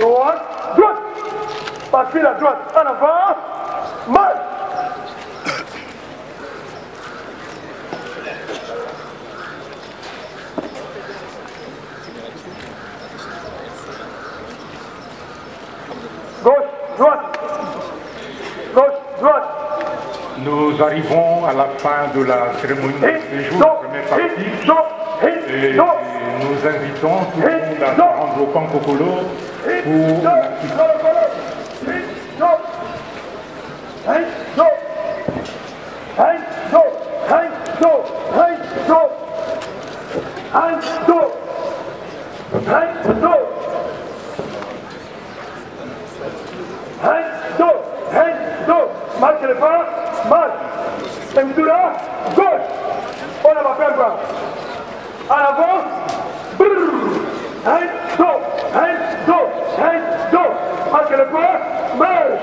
droite, droite. Passez la droite en avant, marche. Gauche, droite. Gauche, droite. Nous arrivons à la fin de la cérémonie de séjour, première partie, et nous invitons tout le monde à se rendre au camp Kokolo pour marche les pas, marche. Là, gauche. On a pas fait pas. En avant. Marche les pas, marche.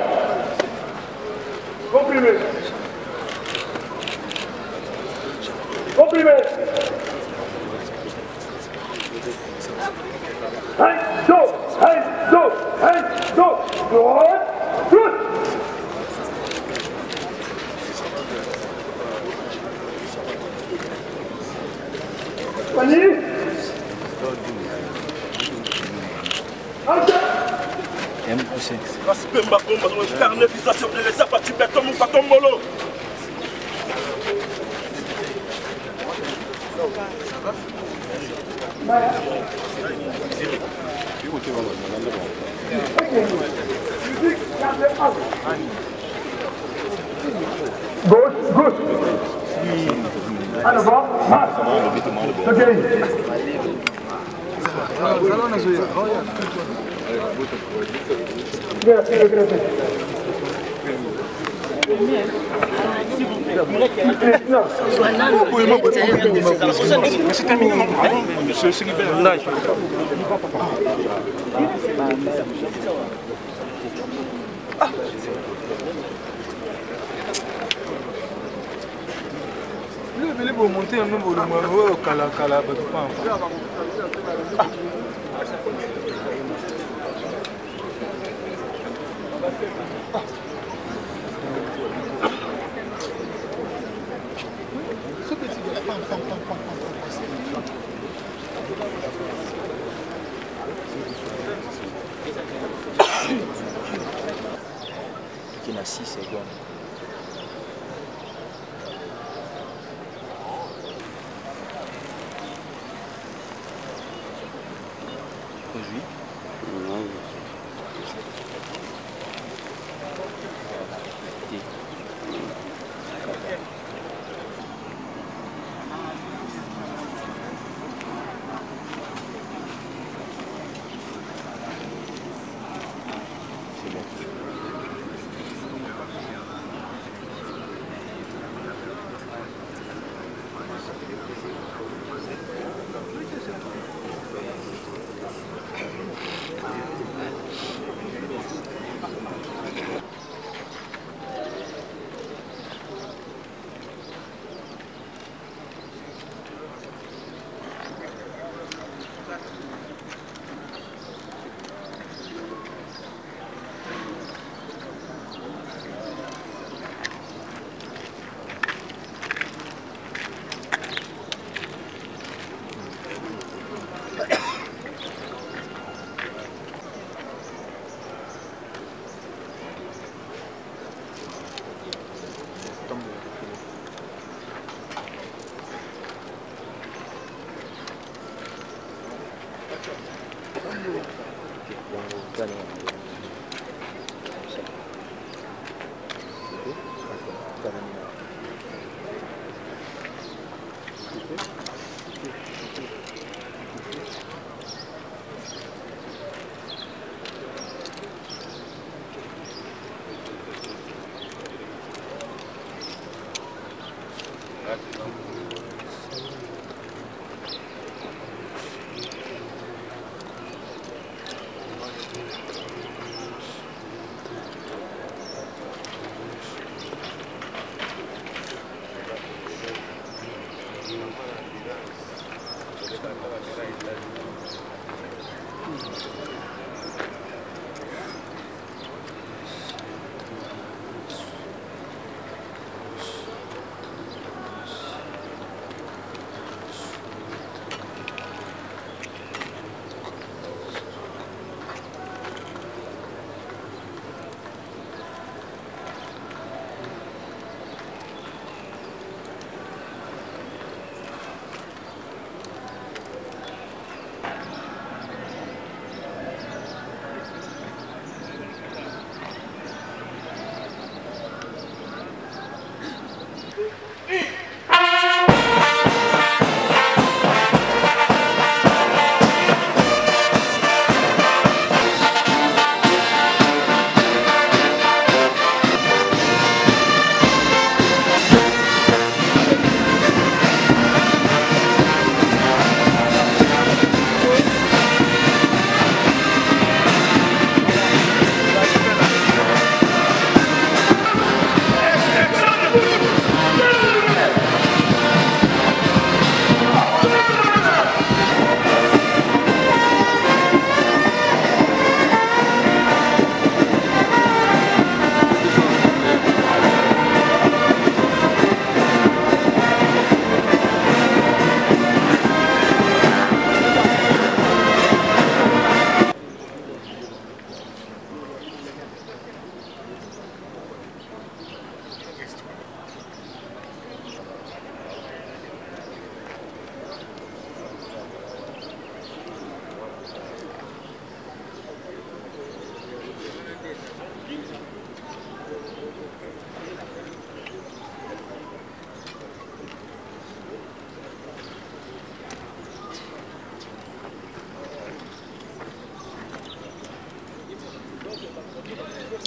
Comprimé. Comprimé. Droite. Panier. Gauche, gauche. En avant, marche. Ok. Le pour monter un nombre de mots, Kala, ce petit gars, qui a 6 secondes.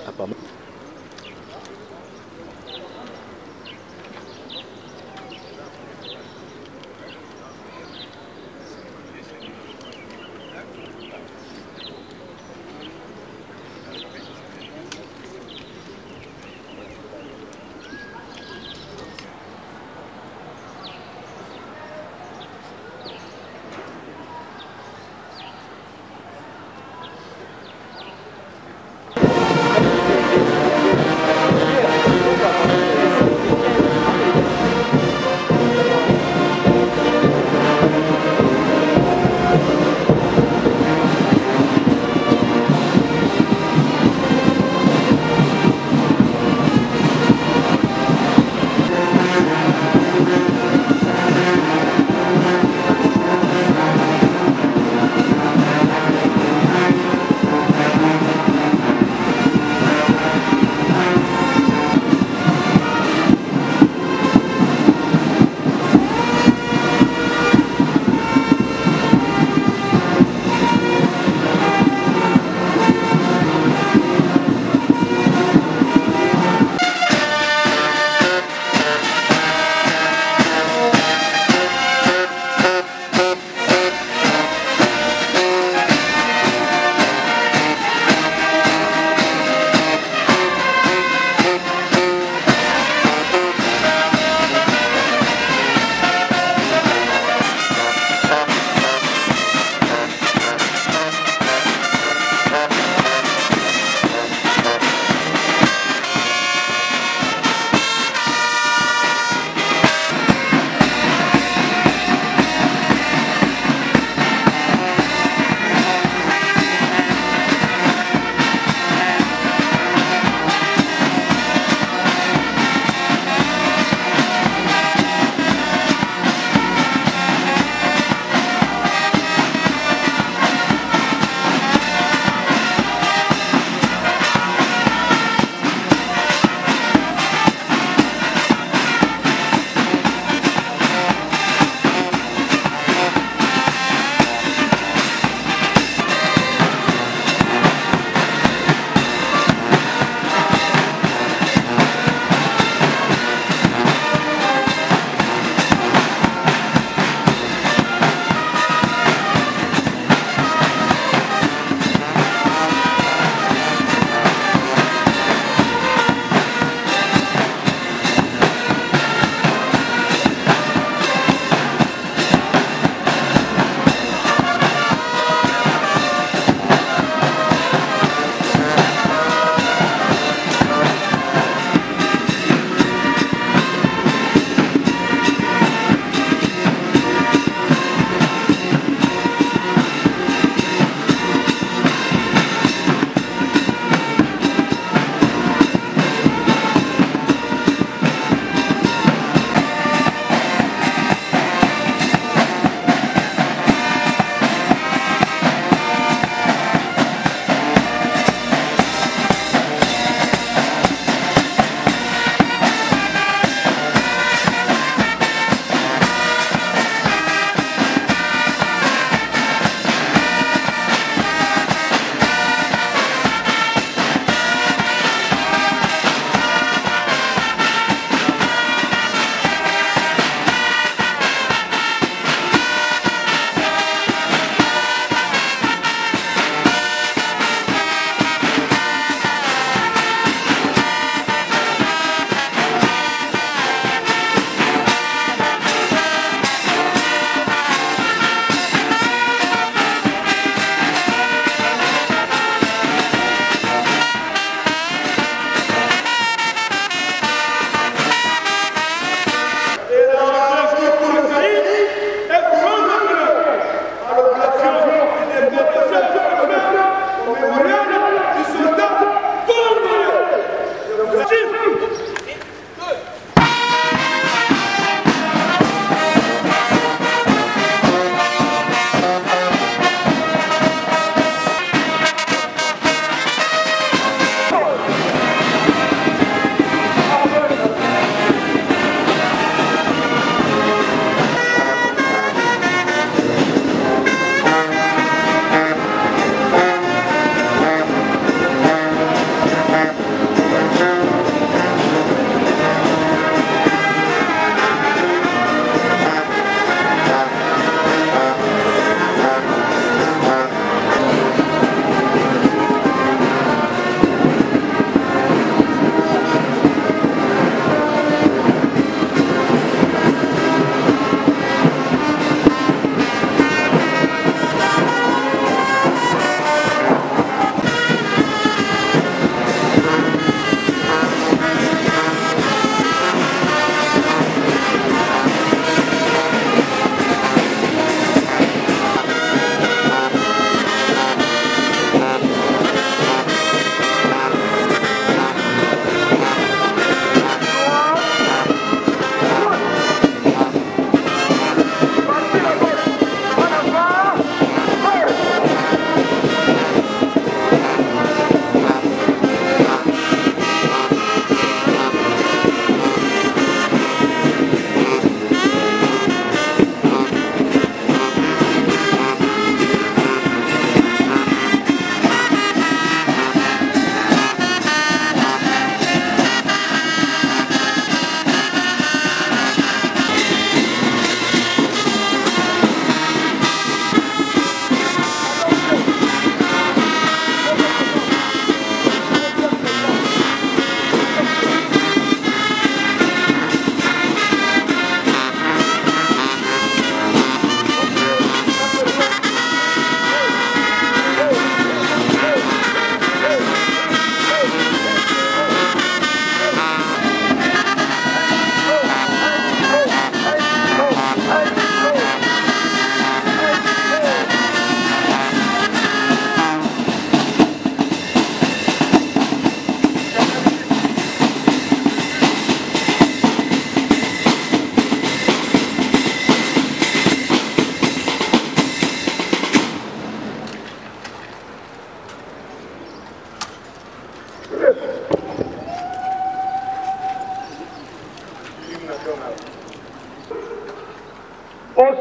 Apparemment.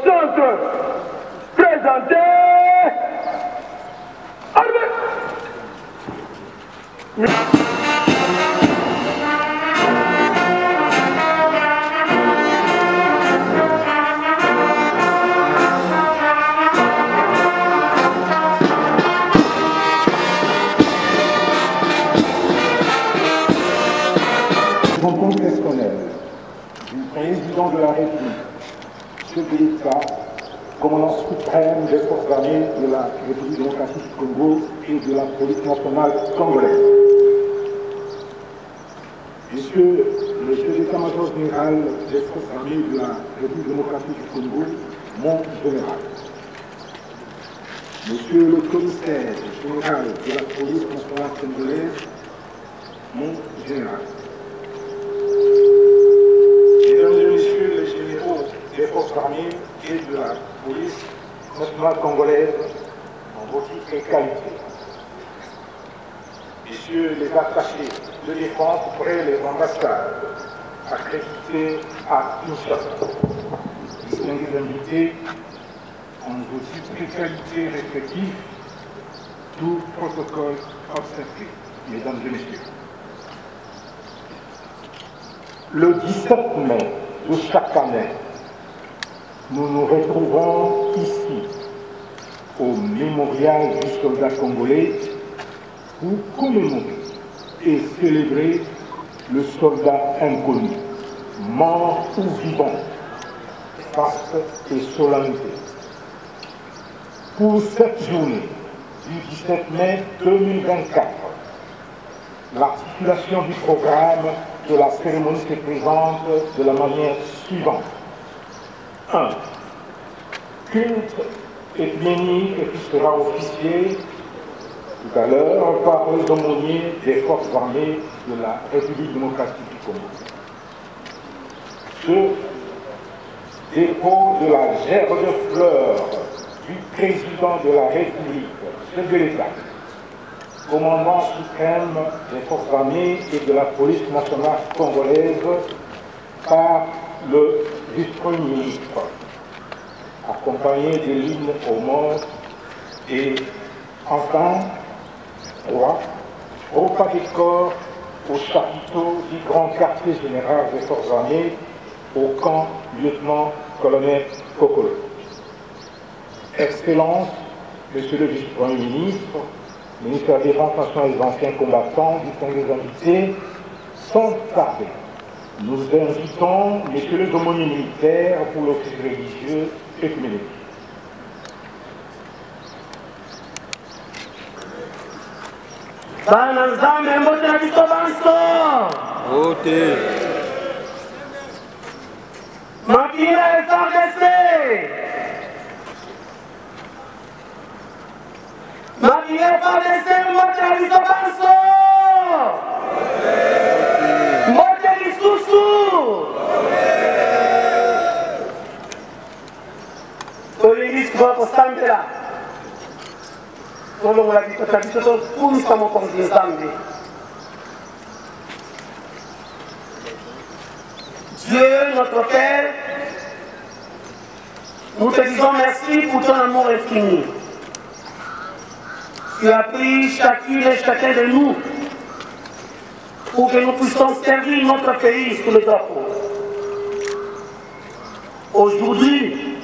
centre présenté. Armée. Rencontre personnelle du président de la République, chef de l'État, commandant suprême des forces armées de la République démocratique du Congo et de la police nationale congolaise. Monsieur le chef d'état-major général des forces armées de la République démocratique du Congo, mon général. Monsieur le commissaire général de la police nationale congolaise, mon général. Mesdames et messieurs les généraux des forces armées et de la police nationale congolaise, en vos titres et qualités. Messieurs les attachés de défense près les ambassades accrédités à Kinshasa. Distingués invités, en vos titres et qualités respectifs, tout protocole observé. Mesdames et messieurs. Le 17 mai de chaque année, nous nous retrouvons ici, au mémorial du soldat congolais, pour commémorer et célébrer le soldat inconnu, mort ou vivant, faste et solennité. Pour cette journée du 17 mai 2024, l'articulation du programme de la cérémonie se présente de la manière suivante. 1. Culte œcuménique qui sera officié tout à l'heure par les aumôniers des forces armées de la République démocratique du Congo. 2. Dépôt de la gerbe de fleurs du président de la République, chef de l'État, commandant suprême des forces armées et de la police nationale congolaise par le vice-premier ministre, accompagné de l'hymne aux morts, et enfin, 3. Repas des corps au chapiteau du grand quartier général des forces armées au camp lieutenant-colonel Kokolo. Excellence, Monsieur le vice-premier ministre, ministre de la Défense nationale et des anciens combattants, distingués invités, sans tarder, nous invitons messieurs les aumôniers militaires pour l'office religieux œcuménique. Bana Nzambe mbote na biso banso. Ote. Makila FARDC. Makila FARDC mbote na biso banso. Mbote lisusu. Tolingi kwa kostambela. Dieu, notre Père, nous te disons merci pour ton amour infini. Tu as pris chacune et chacun de nous pour que nous puissions servir notre pays sous le drapeau. Aujourd'hui,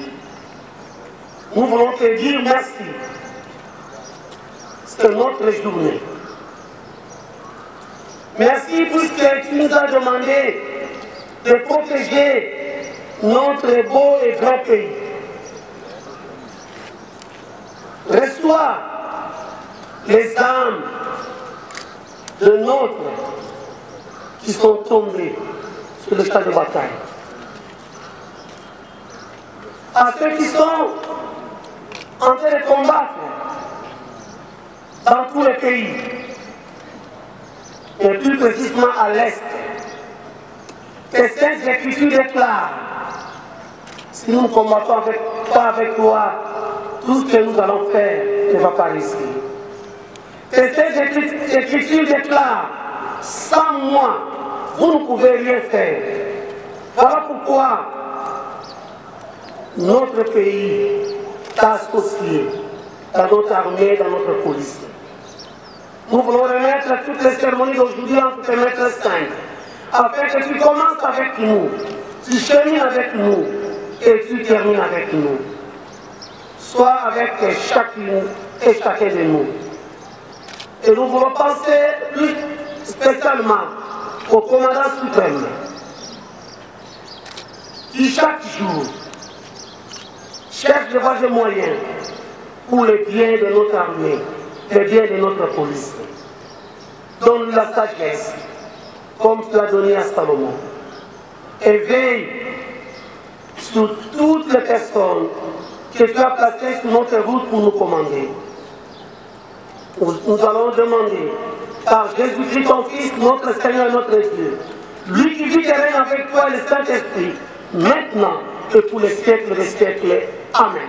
nous voulons te dire merci. C'est notre journée. Merci puisque tu nous as demandé de protéger notre beau et grand pays. Reçois les âmes de nôtres qui sont tombées sur le champ de bataille. À ceux qui sont en train de combattre dans tous les pays, et plus précisément à l'Est, que cette écriture déclare, si nous ne combattons pas avec toi, tout ce que nous allons faire ne va pas réussir. Que cette écriture déclare, sans moi, vous ne pouvez rien faire. Voilà pourquoi notre pays t'associe dans notre armée, dans notre police. Nous voulons remettre toutes les cérémonies d'aujourd'hui entre tes maîtres saints, afin que tu commences avec nous, tu chemines avec nous et tu termines avec nous. Sois avec chacune et chacun de nous. Et nous voulons penser plus spécialement au commandant suprême, qui chaque jour cherche des moyens pour le bien de notre armée, le bien de notre police. Donne la sagesse, comme tu l'as donné à Salomon. Et veille sur toutes les personnes que tu as placées sur notre route pour nous commander. Nous allons demander par Jésus-Christ, ton Fils, notre Seigneur et notre Dieu, lui qui vit et règne avec toi, le Saint-Esprit, maintenant et pour les siècles des siècles. Amen.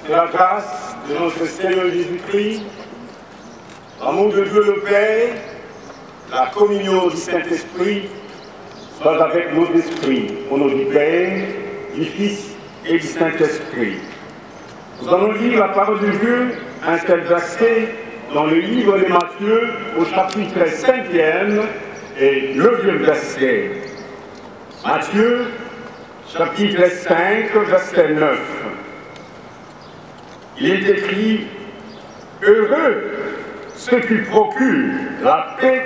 Que la grâce de notre Seigneur Jésus-Christ, l'amour de Dieu le Père, la communion du Saint-Esprit soit avec nos esprits, au nom du Père, du Fils et du Saint-Esprit. Nous allons lire la parole de Dieu, un tel verset dans le livre de Matthieu, au chapitre 5e et 9e verset. Matthieu, chapitre 5, verset 9. Il est écrit « Heureux ceux qui procurent la paix,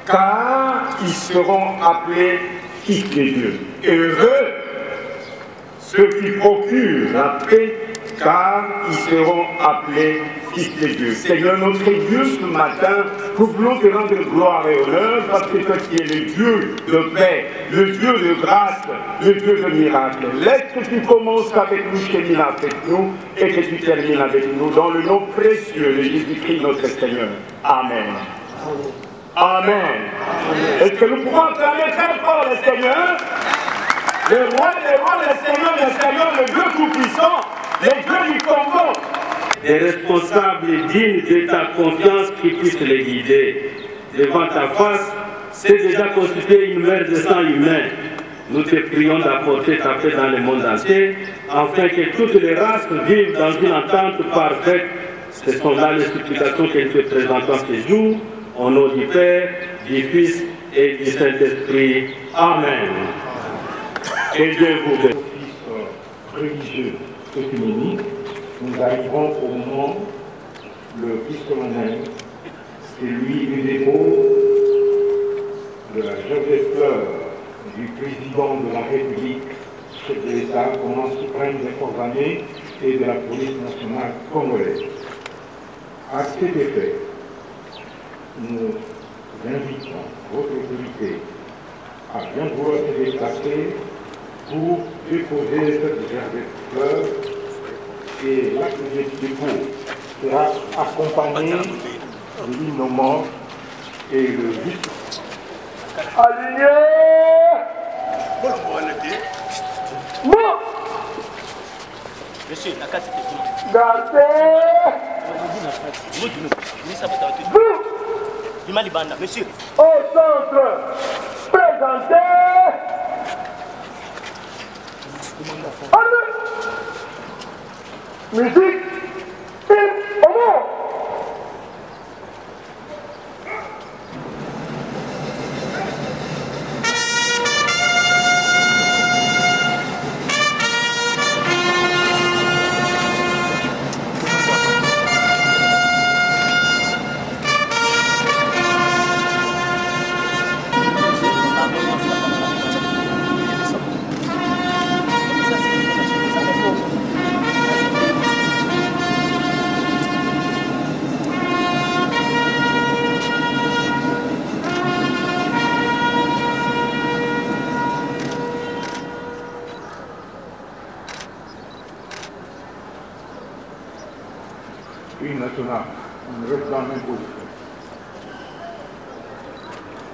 car ils seront appelés fils de Dieu. » Heureux ceux qui procurent la paix, car ils seront appelés fils de Dieu. Seigneur notre Dieu, ce matin, nous voulons te rendre gloire et honneur parce que toi qui es le Dieu de paix, le Dieu de grâce, le Dieu de miracle. Laisse que tu commences avec nous, chemines avec nous et que tu termines avec nous dans le nom précieux de Jésus-Christ notre Seigneur. Amen. Amen. Est-ce que nous pouvons acclamer très fort le Seigneur? Le roi des rois, le Seigneur, le Dieu tout-puissant, le Dieu du Congo. Des responsables dignes de ta confiance qui puissent les guider. Devant ta face, c'est déjà constitué une mer de sang humain. Nous te prions d'apporter ta paix dans le monde entier, afin que toutes les races vivent dans une entente parfaite. Ce sont là les supplications que nous te présentons ce jour, au nom du Père, du Fils et du Saint-Esprit. Amen. Que Dieu vous bénisse. Religieux œcuménique, nous arrivons au moment le plus solennel, celui du dépôt de la gerbe des fleurs du président de la République, chef de l'État, commandant suprême des forces armées et de la police nationale congolaise. À cet effet, nous invitons votre autorité à bien vouloir se déplacer pour déposer cette gerbe de fleurs, et l'acte de dépôt sera accompagné de l'innommant et le but. Aligné. Bon. Monsieur, la carte est bonne. Gardez. Vous. Monsieur. Au centre. Présentez. Allez. Musique. Au mot.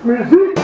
Musique.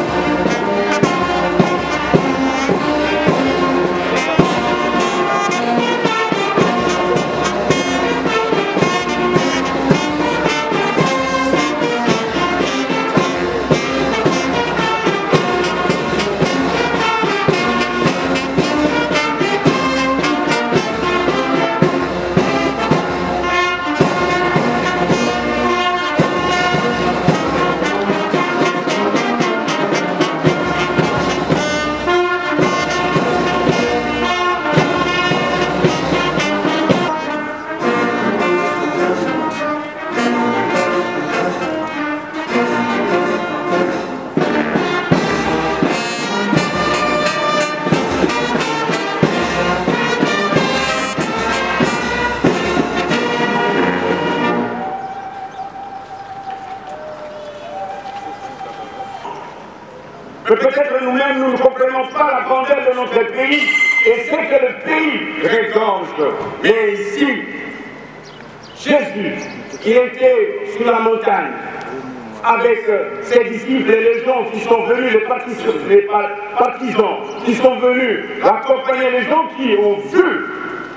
Peut-être nous-mêmes, nous ne comprenons pas la grandeur de notre pays et ce que le pays regorge. Mais ici, Jésus, qui était sur la montagne, avec ses disciples et les gens qui sont venus, les partisans qui sont venus accompagner les gens qui ont vu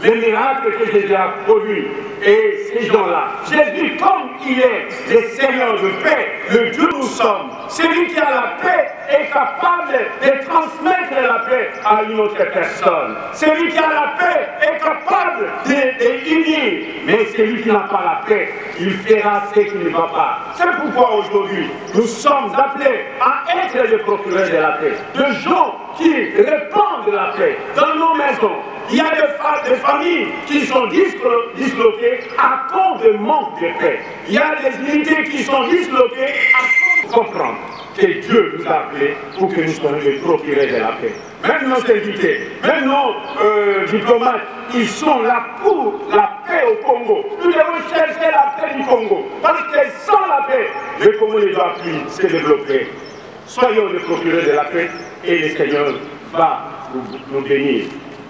les miracles que Jésus a produits. Et ces gens-là, Jésus, comme il est le Seigneur de paix, le Dieu nous sommes, celui qui a la paix est capable de transmettre la paix à une autre personne. Celui qui a la paix est capable d'unir, mais celui qui n'a pas la paix, il fera ce qui ne va pas. C'est pourquoi aujourd'hui, nous sommes appelés à être les procureurs de la paix, de gens qui répandent la paix dans nos maisons. Il y a des familles qui sont disloquées à cause de manque de paix. Il y a des unités qui sont disloquées à cause de comprendre que Dieu nous a appelés pour que nous soyons les procureurs de la paix. Même nos invités, même nos diplomates, ils sont là pour la paix au Congo. Nous devons chercher la paix du Congo. Parce que sans la paix, le Congo ne doit plus se développer. Soyons les procureurs de la paix et le Seigneur va nous bénir.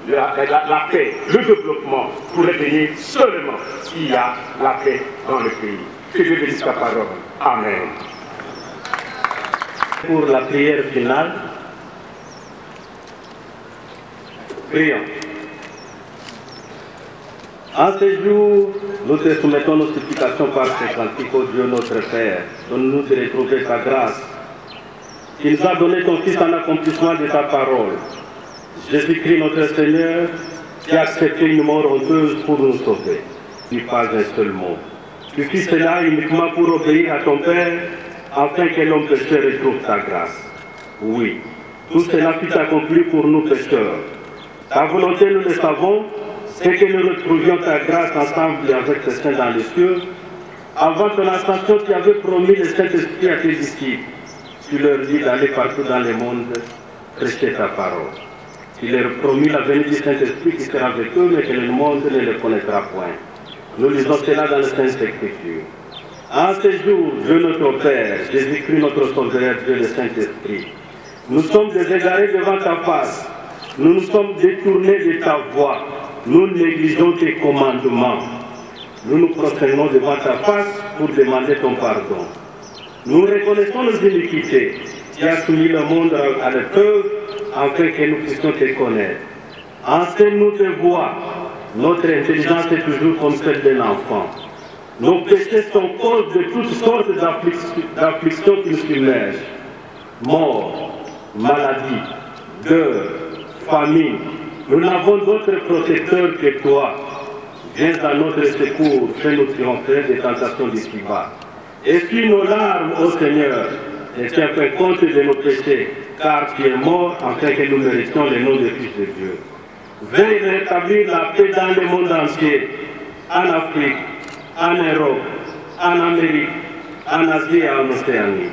La paix, le développement pourrait venir seulement s'il y a la paix dans le pays. Que Dieu bénisse sa parole. Amen. Pour la prière finale, prions. En ce jour, nous te soumettons nos supplications par ces cantiques, ô Dieu notre Père. Donne-nous de retrouver ta grâce, qui nous a donné ton Fils en accomplissement de ta parole. Jésus-Christ notre Seigneur, qui a accepté une mort honteuse pour nous sauver. Dis pas un seul mot. Tu fis cela uniquement pour obéir à ton Père, afin que l'homme pécheur retrouve ta grâce. Oui, tout cela fut accompli pour nous pécheurs. Ta volonté, nous le savons, c'est que nous retrouvions ta grâce ensemble avec tes saints dans les cieux. Avant ton ascension, tu avais promis le Saint-Esprit à tes disciples. Tu leur dis d'aller partout dans le monde, prêcher ta parole. Tu leur promis la venue du Saint-Esprit qui sera avec eux, mais que le monde ne le connaîtra point. Nous lisons cela dans le Saint-Écriture. En ce jour, Dieu notre Père, Jésus-Christ notre Sauveur, Dieu le Saint-Esprit, nous sommes déségarés devant ta face. Nous nous sommes détournés de ta voix. Nous négligeons tes commandements. Nous nous prosternons devant ta face pour demander ton pardon. Nous reconnaissons nos iniquités. Tu as soumis le monde à l'épreuve afin que nous puissions te connaître. Enseigne-nous tes voies. Notre intelligence est toujours comme celle d'un enfant. Nos péchés sont cause de toutes sortes d'afflictions qui nous submergent. Mort, maladie, guerre, famine. Nous n'avons d'autre protecteur que toi. Viens à notre secours, fais-nous triompher des tentations d'ici-bas. Essuie nos larmes, ô Seigneur, et tiens compte de nos péchés, car tu es mort afin que nous méritions le nom de Fils de Dieu. Veuille rétablir la paix dans le monde entier, en Afrique, en Europe, en Amérique, en Asie et en Océanie.